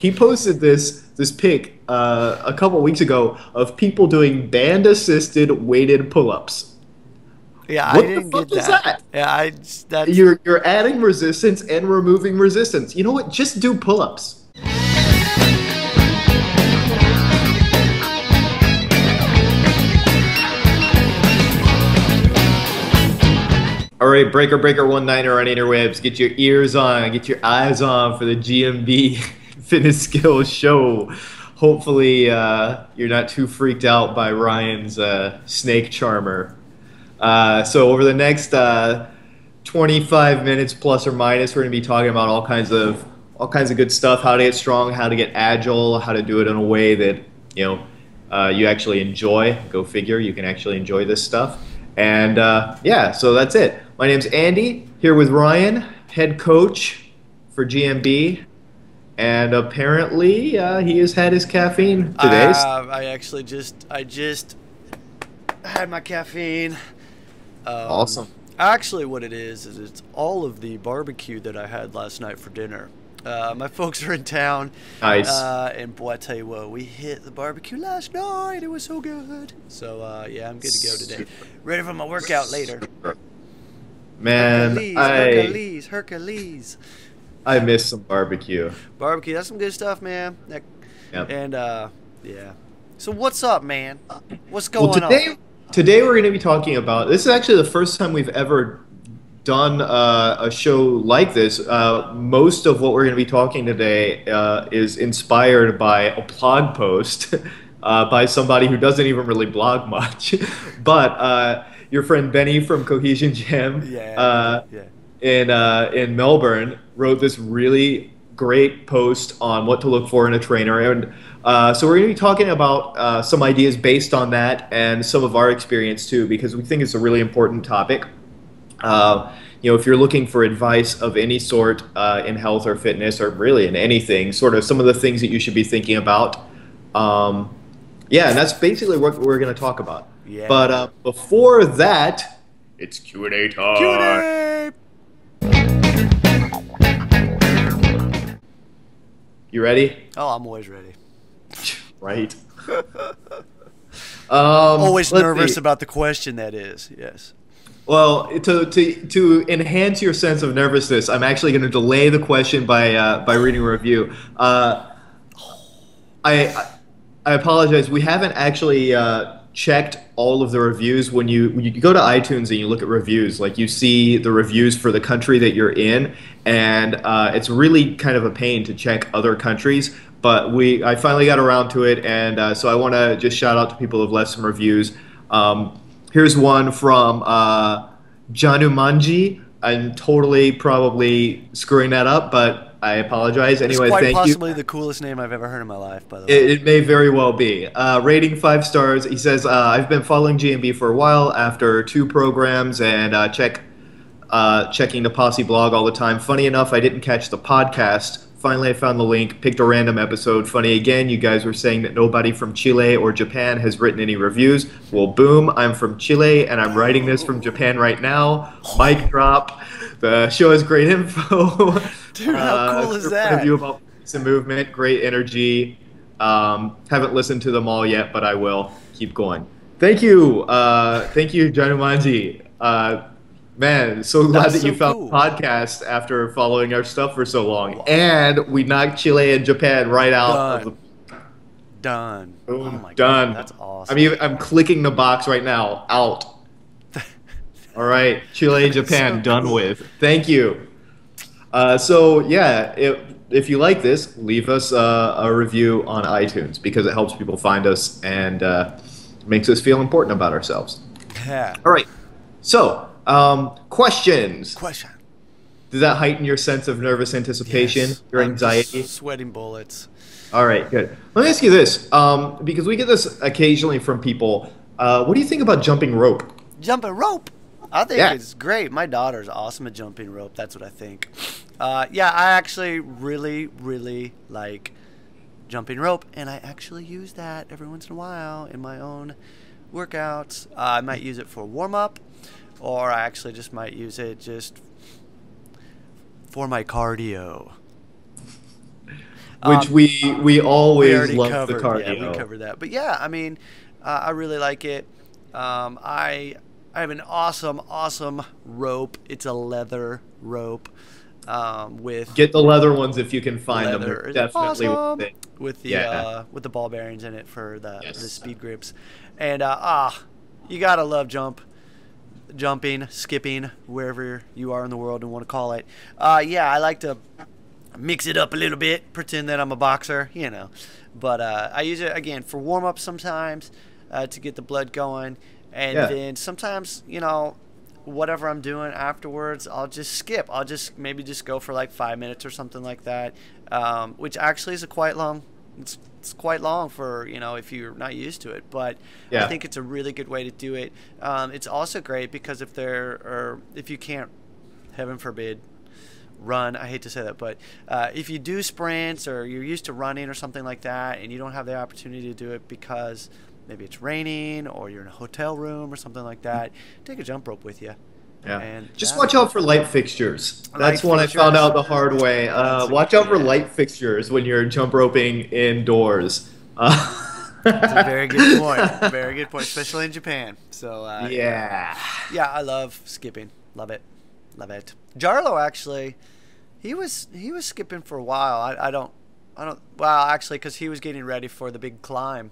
He posted this pic a couple weeks ago of people doing band assisted weighted pull-ups. Yeah, I What the didn't get fuck is that. that? Yeah, that's You're adding resistance and removing resistance. You know what? Just do pull-ups. All right, breaker one niner on interwebs. Get your ears on, get your eyes on for the GMB Fitness Skills Show. Hopefully, you're not too freaked out by Ryan's snake charmer. So over the next 25 minutes plus or minus, we're going to be talking about all kinds of good stuff: how to get strong, how to get agile, how to do it in a way that you actually enjoy. Go figure, you can actually enjoy this stuff. And yeah, so that's it. My name's Andy, here with Ryan, head coach for GMB, and apparently he has had his caffeine today. I just had my caffeine. Awesome. Actually, what it is it's all of the barbecue that I had last night for dinner. My folks are in town. Nice. And boy, I tell you what, we hit the barbecue last night. It was so good. So yeah, I'm good to go today. Ready for my workout later. Man, Hercules. I miss some barbecue. Barbecue, that's some good stuff, man. Yep. And yeah. So what's up, man? What's going on? Today we're going to be talking about, this is actually the first time we've ever done a show like this. Most of what we're going to be talking today is inspired by a blog post by somebody who doesn't even really blog much. But your friend Benny from Cohesion Gym in Melbourne wrote this really great post on what to look for in a trainer. And so we're going to be talking about some ideas based on that and some of our experience too, because we think it's a really important topic. If you're looking for advice of any sort in health or fitness or really in anything, sort of some of the things that you should be thinking about. Yeah, and that's basically what we're going to talk about. Yeah. But before that, it's Q&A time. Q&A! You ready? Oh, I'm always ready. Right. Always nervous about the question, that is. Yes. Well, to enhance your sense of nervousness, I'm actually going to delay the question by reading a review. I apologize. We haven't actually checked all of the reviews. When you go to iTunes and you look at reviews, like you see the reviews for the country that you're in, and it's really kind of a pain to check other countries. But I finally got around to it, and so I want to just shout out to people who've left some reviews. Here's one from Janumanji. I'm totally probably screwing that up, but I apologize. Anyway, it's quite thank you. possibly the coolest name I've ever heard in my life, by the way. It may very well be. Rating 5 stars. He says, I've been following GMB for a while after 2 programs and checking the Posse blog all the time. Funny enough, I didn't catch the podcast. Finally, I found the link, picked a random episode. Funny again, you guys were saying that nobody from Chile or Japan has written any reviews. Well, boom, I'm from Chile, and I'm writing this from Japan right now. Mic drop. The show has great info. Dude, how cool is that? Review about some movement, great energy. Haven't listened to them all yet, but I will. Keep going. Thank you. Thank you, Janumanji. Man, so glad that you found the podcast after following our stuff for so long. Wow. And we knocked Chile and Japan right out. Done. Boom, oh my done. God, that's awesome. I'm clicking the box right now. Out. All right, Chile, Japan, so done with. Thank you. So yeah, if you like this, leave us a review on iTunes because it helps people find us and makes us feel important about ourselves. Yeah. All right. So. Questions. Question. Does that heighten your sense of nervous anticipation, your anxiety? I'm sweating bullets. All right, good. Let me ask you this, because we get this occasionally from people. What do you think about jumping rope? Jumping rope? I think it's great. My daughter's awesome at jumping rope. That's what I think. Yeah, I actually really, really like jumping rope, and I actually use that every once in a while in my own workouts. I might use it for warm-up. Or I actually just might use it just for my cardio. which we We always already love the covered. Yeah, we cardio. covered that. But yeah, I mean, I really like it. I have an awesome rope. It's a leather rope with Get the leather ones if you can find them. leather. They're It's definitely worth awesome it. Yeah. with the ball bearings in it for the Yes. speed grips, and you gotta love jumping, skipping, wherever you are in the world and want to call it. Yeah, I like to mix it up a little bit, pretend that I'm a boxer, you know. But I use it again for warm up sometimes to get the blood going, and Yeah. then sometimes, you know, whatever I'm doing afterwards, I'll just skip. I'll just maybe just go for like 5 minutes or something like that, which actually is a quite long. It's quite long for, you know, if you're not used to it, but I Yeah. think it's a really good way to do it. It's also great because if you can't, heaven forbid, run. I hate to say that, but if you do sprints or you're used to running or something like that, and you don't have the opportunity to do it because maybe it's raining or you're in a hotel room or something like that, take a jump rope with you. Yeah. And Just watch out for light fixtures. Light That's one I found fixtures. out the hard way. Watch out for light fixtures when you're jump roping indoors. That's a very good point. Very good point, especially in Japan. So Yeah. yeah, I love skipping. Love it, love it. Jarlo actually, he was skipping for a while. I don't. Well, actually, because he was getting ready for the big climb.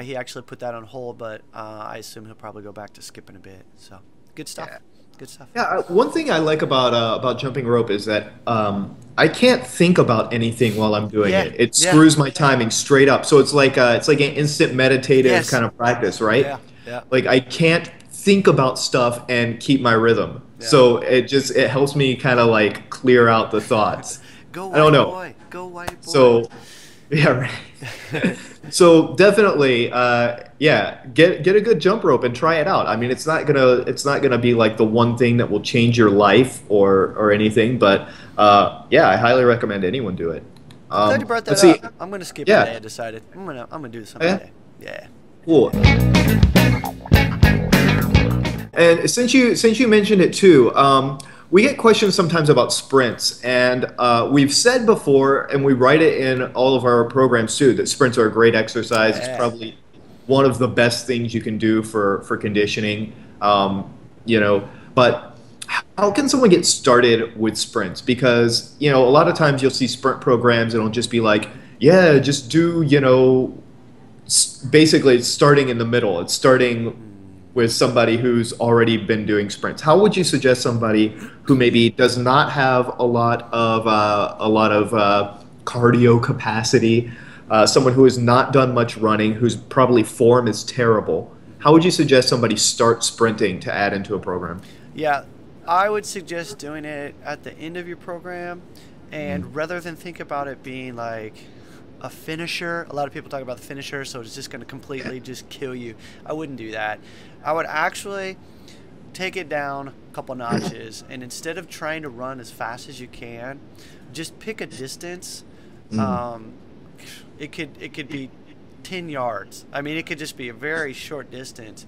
He actually put that on hold, but I assume he'll probably go back to skipping a bit. So good stuff. Yeah. Good stuff. Yeah, one thing I like about jumping rope is that I can't think about anything while I'm doing Yeah, it. It yeah. screws my timing straight up. So it's like an instant meditative Yes. kind of practice, right? Yeah, yeah. Like I can't think about stuff and keep my rhythm. Yeah. So it helps me kind of like clear out the thoughts. Go I don't white know. boy. Go white boy. So yeah, right. So definitely, yeah, get a good jump rope and try it out. I mean, it's not gonna be like the one thing that will change your life or anything, but yeah, I highly recommend anyone do it. I'm glad you brought that let's see. up. I'm gonna skip Yeah. today. I decided I'm gonna do this Oh, yeah? today. Yeah. Cool. And since you mentioned it too, we get questions sometimes about sprints, and we've said before, and we write it in all of our programs too, that sprints are a great exercise. Yeah. It's probably one of the best things you can do for conditioning. You know, but how can someone get started with sprints? Because a lot of times you'll see sprint programs, and it'll just be like, yeah, just do basically it's starting in the middle. It's starting with somebody who's already been doing sprints. How would you suggest somebody who maybe does not have a lot of cardio capacity, someone who has not done much running, whose probably form is terrible? How would you suggest somebody start sprinting to add into a program? Yeah, I would suggest doing it at the end of your program, and rather than think about it being like a finisher. A lot of people talk about the finisher, so it's just going to completely just kill you. I wouldn't do that. I would actually take it down a couple notches, and instead of trying to run as fast as you can, just pick a distance. It could be 10 yards. I mean, it could just be a very short distance,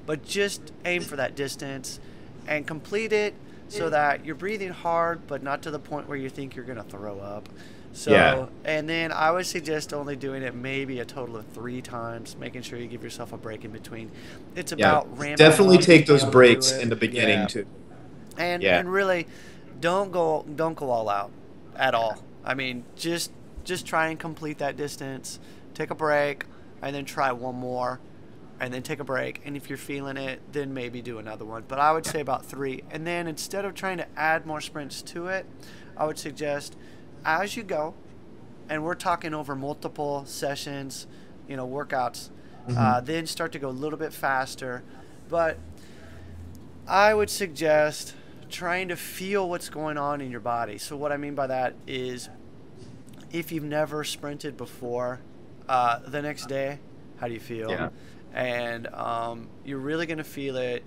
but just aim for that distance and complete it so that you're breathing hard, but not to the point where you think you're going to throw up. So, Yeah. And then I would suggest only doing it maybe a total of 3 times, making sure you give yourself a break in between. It's about ramping Definitely up, take those being able to breaks do it. in the beginning Yeah. too. And really, don't go all out at all. I mean, just try and complete that distance. Take a break, and then try one more, and then take a break. And if you're feeling it, then maybe do another one. But I would say about 3. And then instead of trying to add more sprints to it, I would suggest as you go, and we're talking over multiple sessions, workouts, then start to go a little bit faster. But I would suggest trying to feel what's going on in your body. So what I mean by that is, if you've never sprinted before, the next day, how do you feel? Yeah. And you're really going to feel it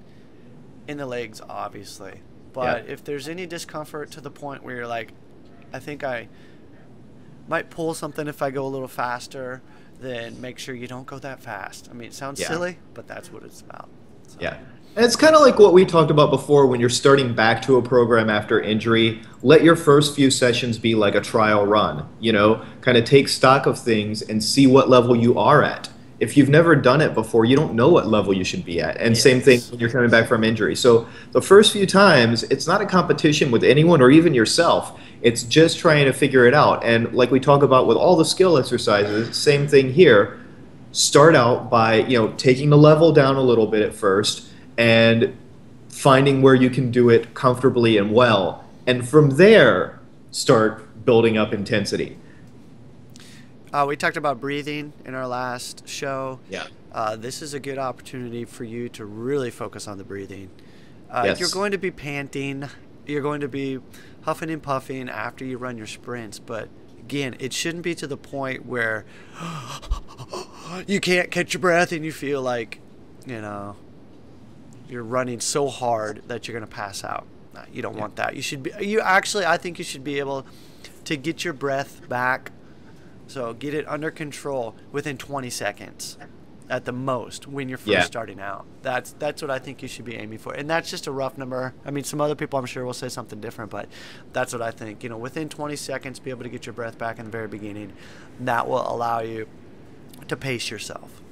in the legs, obviously. But if there's any discomfort to the point where you're like, I think I might pull something if I go a little faster, then make sure you don't go that fast. I mean, it sounds silly, but that's what it's about. So. Yeah. And it's kind of like what we talked about before when you're starting back to a program after injury. Let your first few sessions be like a trial run, kind of take stock of things and see what level you are at. If you've never done it before, you don't know what level you should be at. And same thing when you're coming back from injury. So the first few times, it's not a competition with anyone or even yourself. It's just trying to figure it out. And like we talk about with all the skill exercises, same thing here. Start out by, taking the level down a little bit at first and finding where you can do it comfortably and well. And from there, start building up intensity. We talked about breathing in our last show. Yeah. This is a good opportunity for you to really focus on the breathing. Yes. You're going to be panting. You're going to be huffing and puffing after you run your sprints. But again, it shouldn't be to the point where you can't catch your breath and you feel like, you're running so hard that you're going to pass out. You don't want that. I think you should be able to get your breath back. So get it under control within 20 seconds at the most when you're first starting out. That's what I think you should be aiming for. And that's just a rough number. I mean, some other people I'm sure will say something different, but that's what I think. Within 20 seconds, be able to get your breath back in the very beginning. That will allow you to pace yourself.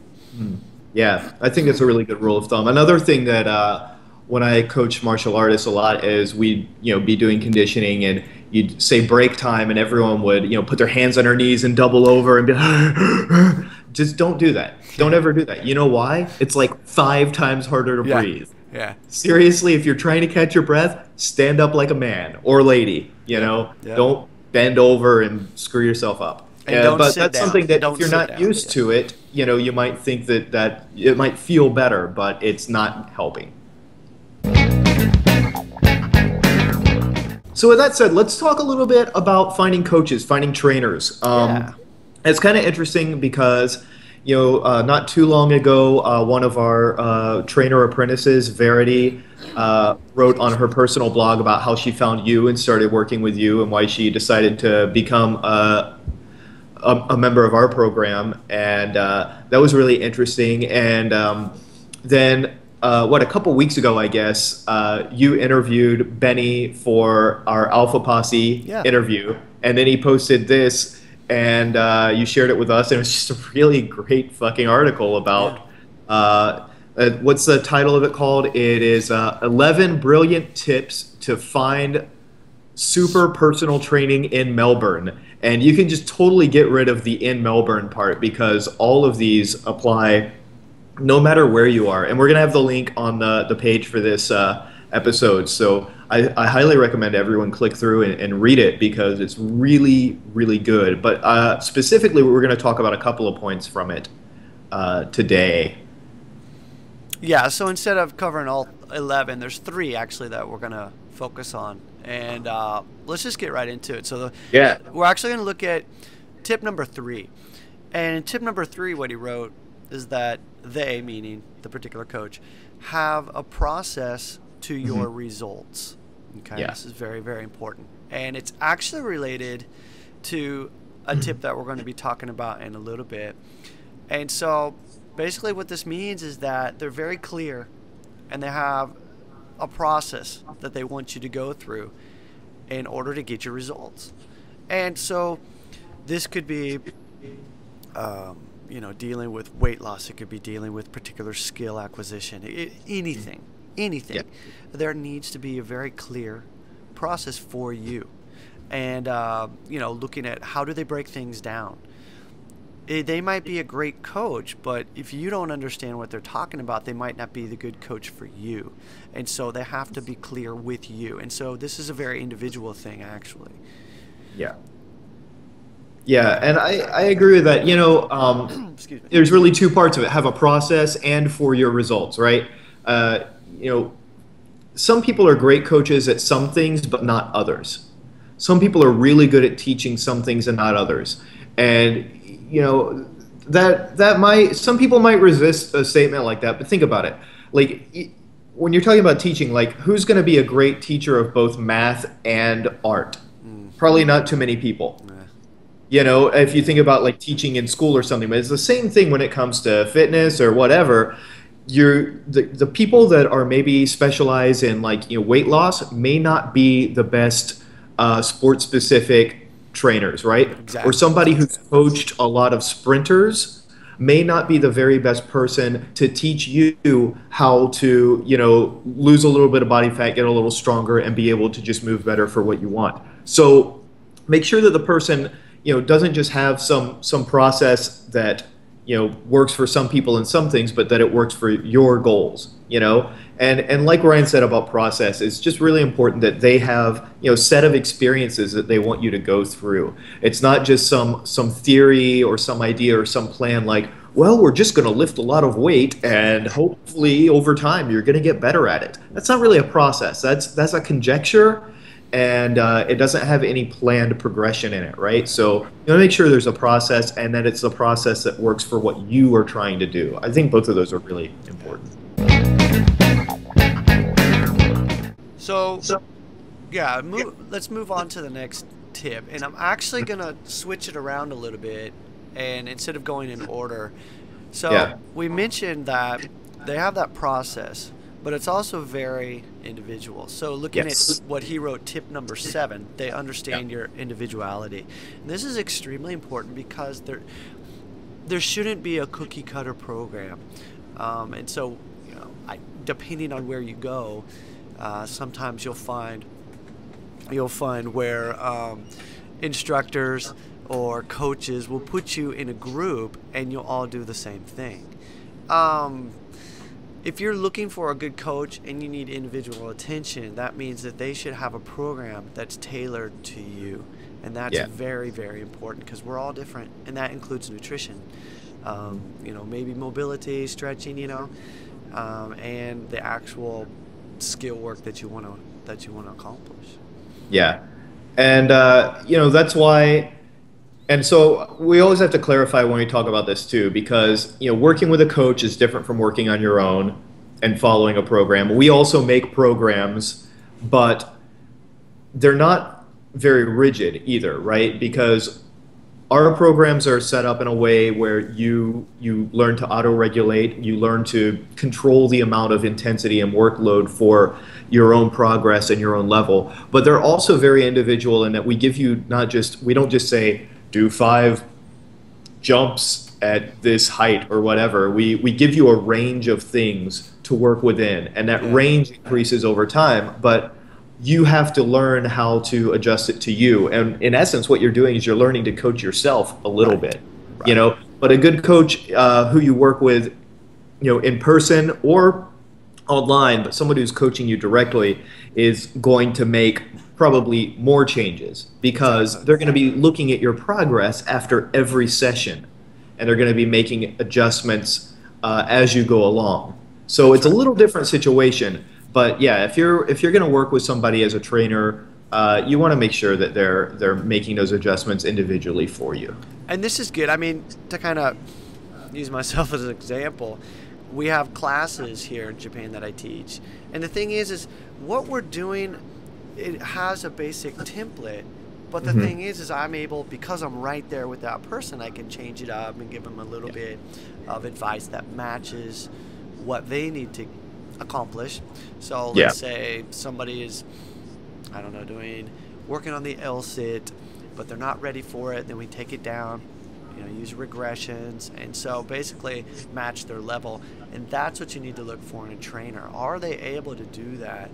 Yeah, I think that's a really good rule of thumb. Another thing that when I coach martial artists a lot is we'd be doing conditioning and you'd say break time and everyone would put their hands on their knees and double over and be just don't do that. Don't ever do that. You know why? It's like 5 times harder to breathe. Yeah. Seriously, if you're trying to catch your breath, stand up like a man or lady. Don't bend over and screw yourself up. And but that's something that if you're not used to it, you might think that it might feel better, but it's not helping. So with that said, let's talk a little bit about finding coaches, finding trainers. It's kind of interesting because, not too long ago, one of our trainer apprentices, Verity, wrote on her personal blog about how she found you and started working with you and why she decided to become a member of our program. And that was really interesting. And then a couple weeks ago, I guess, you interviewed Benny for our Alpha Posse interview, and then he posted this, and you shared it with us, and it was just a really great fucking article about what's the title of it called? It is 11 Brilliant Tips to Find Super Personal Training in Melbourne. And you can just totally get rid of the in Melbourne part because all of these apply no matter where you are. And we're going to have the link on the page for this episode. So I highly recommend everyone click through and read it because it's really, really good. But specifically, we're going to talk about a couple of points from it today. Yeah, so instead of covering all 11, there's 3 actually that we're going to focus on. And let's just get right into it. So we're actually going to look at tip number 3. And in tip number 3, what he wrote is that they, meaning the particular coach, have a process to your results. Okay, this is very, very important. And it's actually related to a tip that we're going to be talking about in a little bit. And so basically what this means is that they're very clear and they have a process that they want you to go through in order to get your results. And so this could be dealing with weight loss. It could be dealing with particular skill acquisition. Anything. There needs to be a very clear process for you. And looking at how do they break things down. They might be a great coach, but if you don't understand what they're talking about, they might not be the good coach for you. And so they have to be clear with you. And so this is a very individual thing, actually. Yeah, and I agree with that. Excuse me. There's really 2 parts of it. Have a process and for your results, right? Some people are great coaches at some things, but not others. Some people are really good at teaching some things and not others. And that might, some people might resist a statement like that, but think about it. Like when you're talking about teaching, like who's going to be a great teacher of both math and art? Probably not too many people. If you think about like teaching in school or something, but it's the same thing when it comes to fitness or whatever. the people that are maybe specialize in like weight loss may not be the best sport specific trainers, right? Or Exactly. somebody who's coached a lot of sprinters may not be the very best person to teach you how to lose a little bit of body fat, get a little stronger, and be able to just move better for what you want. So make sure that the person doesn't just have some process that works for some people in some things, but that it works for your goals. And like Ryan said about process, it's just really important that they have set of experiences that they want you to go through. It's not just some theory or some idea or some plan like, well, we're just going to lift a lot of weight and hopefully over time you're going to get better at it. That's not really a process. That's a conjecture, and it doesn't have any planned progression in it, right? So you want to make sure there's a process and that it's a process that works for what you are trying to do. I think both of those are really important. So yeah, let's move on to the next tip. And I'm actually going to switch it around a little bit, and instead of going in order. So we mentioned that they have that process, but it's also very individual. So looking at what he wrote, tip number 7, they understand your individuality. And this is extremely important because there shouldn't be a cookie cutter program. And so, depending on where you go, sometimes you'll find where instructors or coaches will put you in a group and you'll all do the same thing. If you're looking for a good coach and you need individual attention, that means that they should have a program that's tailored to you. And that's very, very important because we're all different, and that includes nutrition. Maybe mobility, stretching, and the actual skill work that you want to accomplish. Yeah. And that's why. And so we always have to clarify when we talk about this too, because working with a coach is different from working on your own and following a program. We also make programs, but they're not very rigid either, right? Because our programs are set up in a way where you learn to auto-regulate, you learn to control the amount of intensity and workload for your own progress and your own level. But they're also very individual in that we give you we don't just say, do 5 jumps at this height or whatever. We give you a range of things to work within, and that range increases over time, but you have to learn how to adjust it to you. And in essence, what you're doing is you're learning to coach yourself a little bit, but a good coach who you work with, in person or online, but somebody who's coaching you directly is going to make probably more changes because they're going to be looking at your progress after every session, and they're going to be making adjustments as you go along. So it's a little different situation, but yeah, if you're going to work with somebody as a trainer, you want to make sure that they're making those adjustments individually for you. And this is good. I mean, to kind of use myself as an example, we have classes here in Japan that I teach, and the thing is what we're doing, it has a basic template, but the thing is I'm able, because I'm right there with that person, I can change it up and give them a little bit of advice that matches what they need to accomplish. So let's say somebody is, I don't know, working on the L-sit, but they're not ready for it, then we take it down, use regressions, and so basically match their level. And that's what you need to look for in a trainer. Are they able to do that?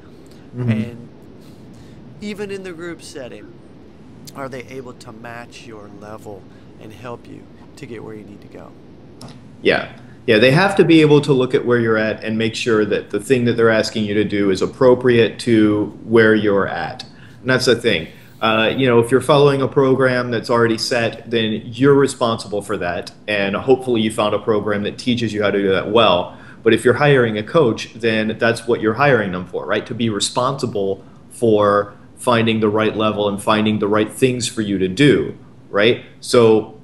And even in the group setting, are they able to match your level and help you to get where you need to go? Yeah, they have to be able to look at where you're at and make sure that the thing that they're asking you to do is appropriate to where you're at. And that's the thing. If you're following a program that's already set, then you're responsible for that. And hopefully you found a program that teaches you how to do that well. But if you're hiring a coach, then that's what you're hiring them for, right? To be responsible for finding the right level and finding the right things for you to do, right? So,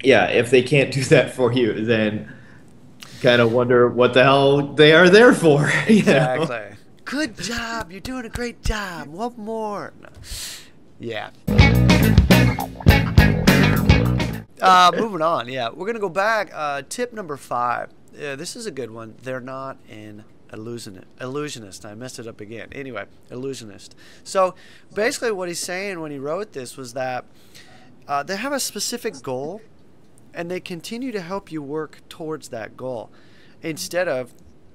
yeah, if they can't do that for you, then kind of wonder what the hell they are there for. Exactly. Good job. You're doing a great job. What more? No. Yeah. Moving on. Yeah, we're gonna go back. Tip number 5 this is a good one. They're not an illusionist. I messed it up again. Anyway, illusionist. So basically what he's saying when he wrote this was that they have a specific goal, and they continue to help you work towards that goal instead of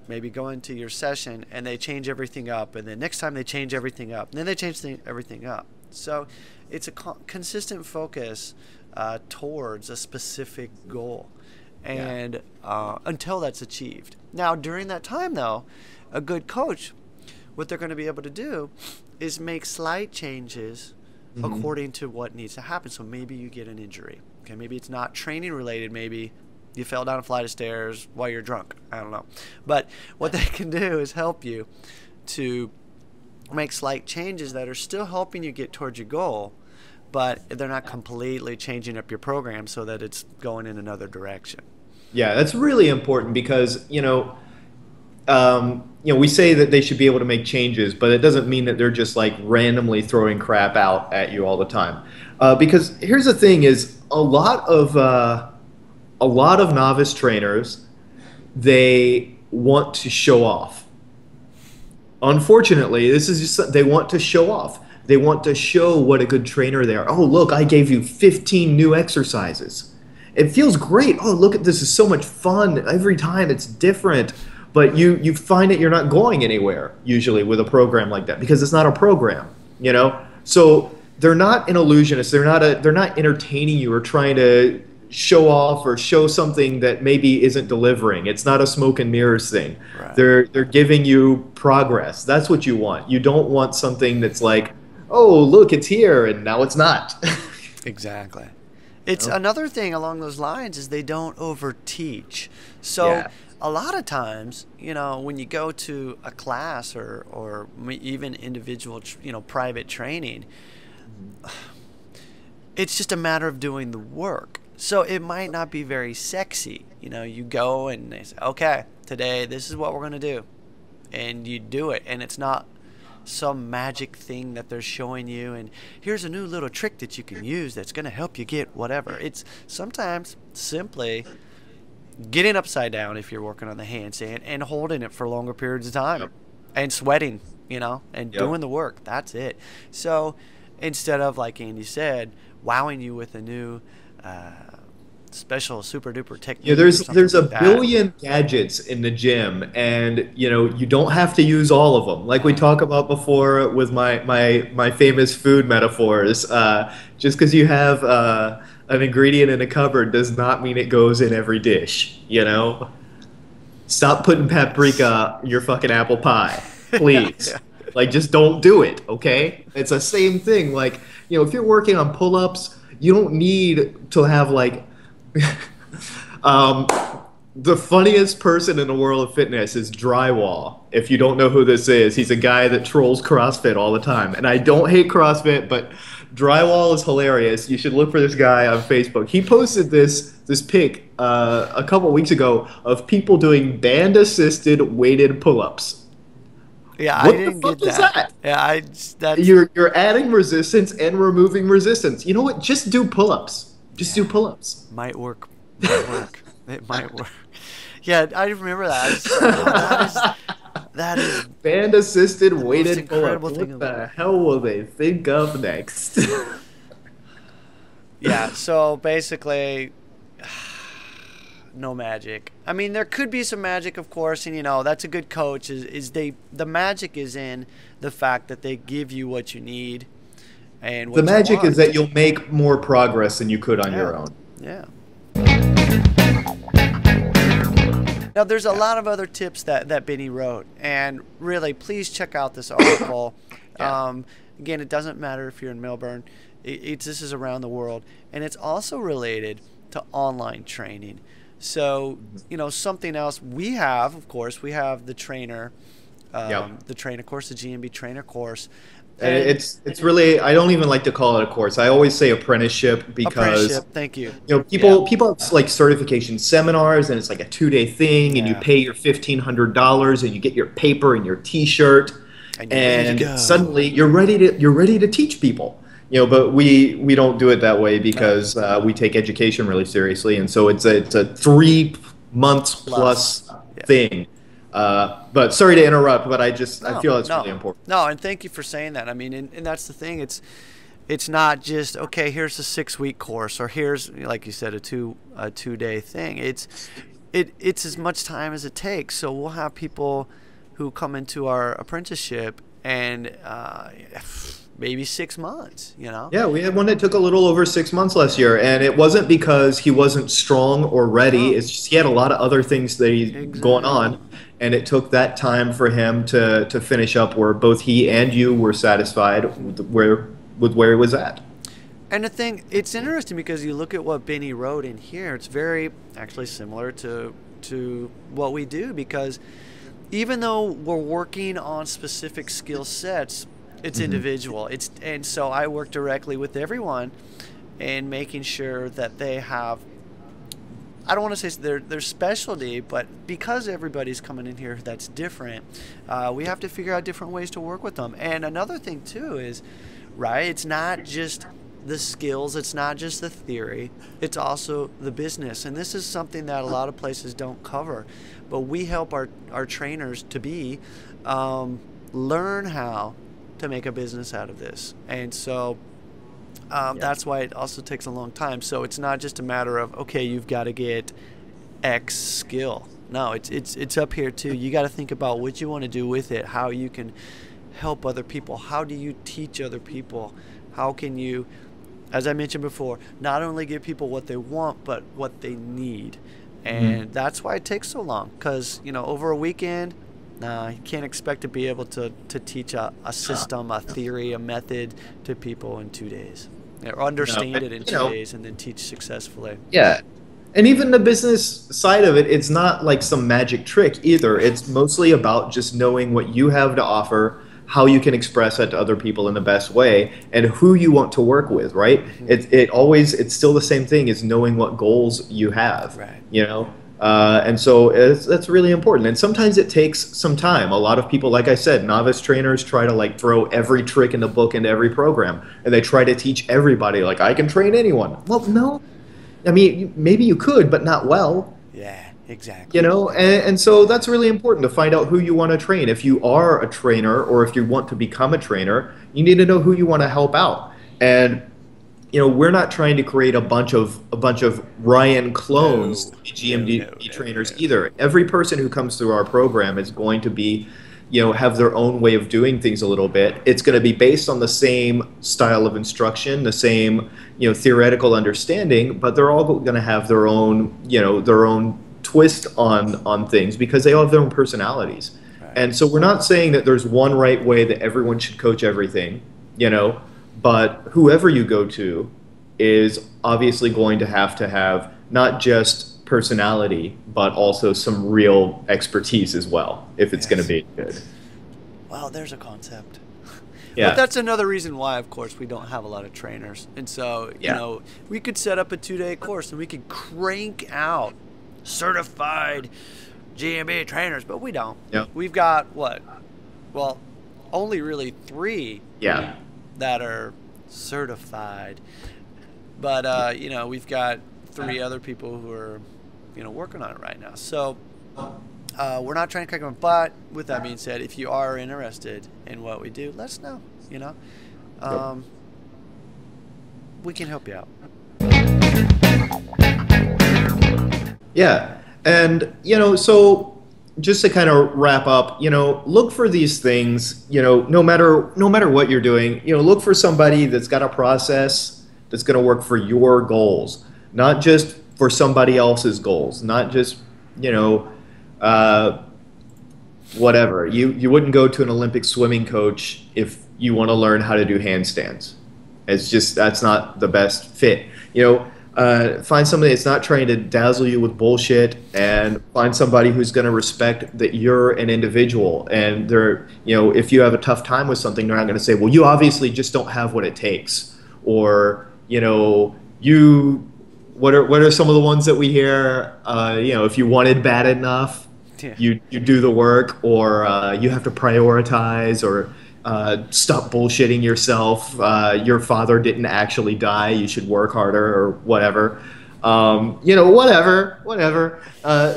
maybe going to your session and they change everything up, and then next time they change everything up, and then they change everything up. So it's a consistent focus towards a specific goal, and until that's achieved. Now, during that time, though, a good coach, what they're going to be able to do is make slight changes according to what needs to happen. So maybe you get an injury. Okay, maybe it's not training related. Maybe you fell down a flight of stairs while you're drunk. I don't know. But what they can do is help you to make slight changes that are still helping you get towards your goal, but they're not completely changing up your program so that it's going in another direction. Yeah, that's really important because, we say that they should be able to make changes, but it doesn't mean that they're just like randomly throwing crap out at you all the time. Because here's the thing: is a lot of novice trainers, they want to show off. Unfortunately, this is just they want to show off. They want to show what a good trainer they are. Oh, look, I gave you 15 new exercises. It feels great. Oh, look at this. It's so much fun. Every time it's different. But you find that you're not going anywhere usually with a program like that because it's not a program, So they're not an illusionist. They're not entertaining you or trying to show off or show something that maybe isn't delivering. It's not a smoke and mirrors thing. Right. They're giving you progress. That's what you want. You don't want something that's like, oh, look, it's here and now it's not. Exactly. It's another thing along those lines is they don't overteach. So a lot of times, when you go to a class or even individual, private training, it's just a matter of doing the work. So it might not be very sexy. You go and they say, okay, today this is what we're going to do. And you do it. And it's not some magic thing that they're showing you. And here's a new little trick that you can use that's going to help you get whatever. It's sometimes simply getting upside down if you're working on the handstand and holding it for longer periods of time and sweating, and doing the work. That's it. So instead of, like Andy said, wowing you with a new special super duper technique. There's a billion gadgets in the gym, and you don't have to use all of them. Like we talked about before with my famous food metaphors. Just because you have an ingredient in a cupboard does not mean it goes in every dish. Stop putting paprika in your fucking apple pie, please. Like, just don't do it, okay? It's the same thing. Like, if you're working on pull-ups, you don't need to have like the funniest person in the world of fitness is Drywall. If you don't know who this is, he's a guy that trolls CrossFit all the time. And I don't hate CrossFit, but Drywall is hilarious. You should look for this guy on Facebook. He posted this pic a couple weeks ago of people doing band-assisted weighted pull-ups. Yeah, What I didn't the fuck get is that. that? Yeah, You're adding resistance and removing resistance. You know what? Just do pull-ups. Just do pull-ups. Might work. It might work. Yeah, I remember that. That is band-assisted weighted pull-ups. What the hell will they think of next? Yeah, so basically, no magic. I mean, there could be some magic, of course, and that's a good coach. The magic is in the fact that they give you what you need, and what the magic is that you'll make more progress than you could on your own. Yeah. Now, there's a lot of other tips that Benny wrote, and really, please check out this article. Again, it doesn't matter if you're in Melbourne. This is around the world, and it's also related to online training. So, something else we have, of course, we have the trainer, the trainer course, the GMB trainer course. And it's really, I don't even like to call it a course. I always say apprenticeship because thank you. People have like certification seminars, and it's like a 2-day thing, and you pay your $1,500, and you get your paper and your T-shirt, and suddenly you're ready to teach people. But we don't do it that way because we take education really seriously, and so it's a 3 months Plus. plus Yeah. thing. But sorry to interrupt, but I No, feel it's no, really important. no, and thank you for saying that. I mean, and that's the thing. It's not just okay. Here's a 6 week course, or here's, like you said, a 2 day thing. It's as much time as it takes. So we'll have people who come into our apprenticeship and maybe 6 months. You know. Yeah, we had one that took a little over 6 months last year, and it wasn't because he wasn't strong or ready. No, It's just he had a lot of other things that he's going exactly. on, and it took that time for him to finish up where both he and you were satisfied with where he was at. And the thing, it's interesting because you look at what Benny wrote in here. It's very actually similar to what we do, because even though we're working on specific skill sets, it's Hmm. individual. And so I work directly with everyone and making sure that they have, I don't want to say their specialty, but because everybody's coming in here that's different, we have to figure out different ways to work with them. And another thing too is, right, it's not just the skills, it's not just the theory, it's also the business. And this is something that a lot of places don't cover, but we help our trainers to be learn how to make a business out of this. And so Yeah. that's why it also takes a long time. So it's not just a matter of, okay, you've got to get X skill. No, it's up here too. You got to think about what you want to do with it, how you can help other people, how do you teach other people, how can you, as I mentioned before, not only give people what they want, but what they need. Hmm. And that's why it takes so long, because, over a weekend, nah, you can't expect to be able to teach a system, a theory, a method to people in 2 days. Or No, understand but it in 2 days and then teach successfully. yeah. And even the business side of it, it's not like some magic trick either. It's mostly about just knowing what you have to offer, how you can express that to other people in the best way, and who you want to work with, right? Hmm. It's still the same thing as knowing what goals you have, Right. you know? And so that's really important. And sometimes it takes some time. A lot of people, like I said, novice trainers try to like throw every trick in the book into every program, and they try to teach everybody, like, I can train anyone. Well, no, I mean, maybe you could, but not well, Yeah, you exactly. know? And so that's really important to find out who you want to train. If you are a trainer or if you want to become a trainer, you need to know who you want to help out. And we're not trying to create a bunch of Ryan clones No, to be no, GMD no, no, trainers no. either. Every person who comes through our program is going to be, have their own way of doing things a little bit. It's going to be based on the same style of instruction, the same, theoretical understanding, but they're all going to have their own twist on things because they all have their own personalities. Right. And so we're not saying that there's one right way that everyone should coach everything, you know, but whoever you go to is obviously going to have not just personality, but also some real expertise as well, if it's going to Yes. be good. Well, there's a concept. But Yeah. that's another reason why, of course, we don't have a lot of trainers. And so, Yeah. we could set up a 2 day course and we could crank out certified GMB trainers, but we don't. Yeah. We've got what? Well, only really 3 Yeah. that are certified. But, we've got 3 other people who are, working on it right now. So we're not trying to crack them. But with that being said, if you are interested in what we do, let us know. Yep. Um, we can help you out. Yeah. And, so just to kind of wrap up, look for these things, no matter what you're doing, look for somebody that's got a process that's going to work for your goals, not just for somebody else's goals, not just, you know, uh, whatever. You wouldn't go to an Olympic swimming coach if you want to learn how to do handstands. It's just that's not the best fit. Find somebody that's not trying to dazzle you with bullshit, and find somebody who's going to respect that you're an individual. And if you have a tough time with something, they're not going to say, "Well, you obviously just don't have what it takes," or you. What are some of the ones that we hear? If you wanted bad enough, Yeah. you do the work, or you have to prioritize, or stop bullshitting yourself. Your father didn't actually die. You should work harder, or whatever. Whatever.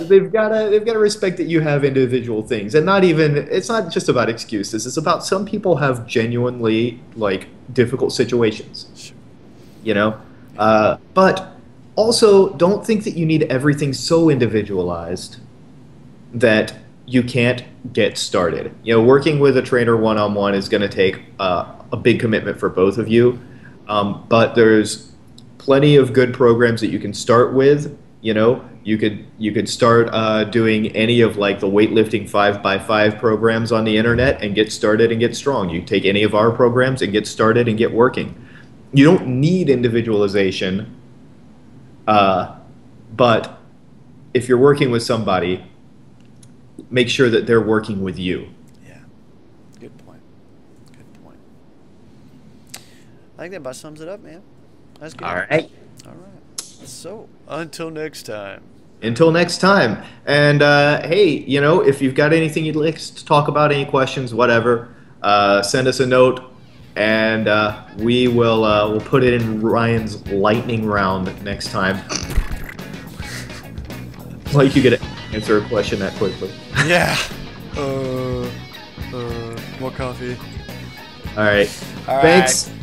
They've gotta respect that you have individual things, and it's not just about excuses. It's about some people have genuinely like difficult situations, but also don't think that you need everything so individualized that you can't get started. Working with a trainer one-on-one is going to take a big commitment for both of you, but there's plenty of good programs that you can start with. You could start doing any of like the weightlifting 5x5 programs on the internet and get started and get strong. You take any of our programs and get started and get working. You don't need individualization, but if you're working with somebody, make sure that they're working with you. Yeah, good point. I think that about sums it up, man. That's good. All right. So, until next time. And hey, if you've got anything you'd like to talk about, any questions, whatever, send us a note, and we'll put it in Ryan's lightning round next time. Like you get to answer a question that quickly. Yeah. More coffee. All right. All Thanks. right.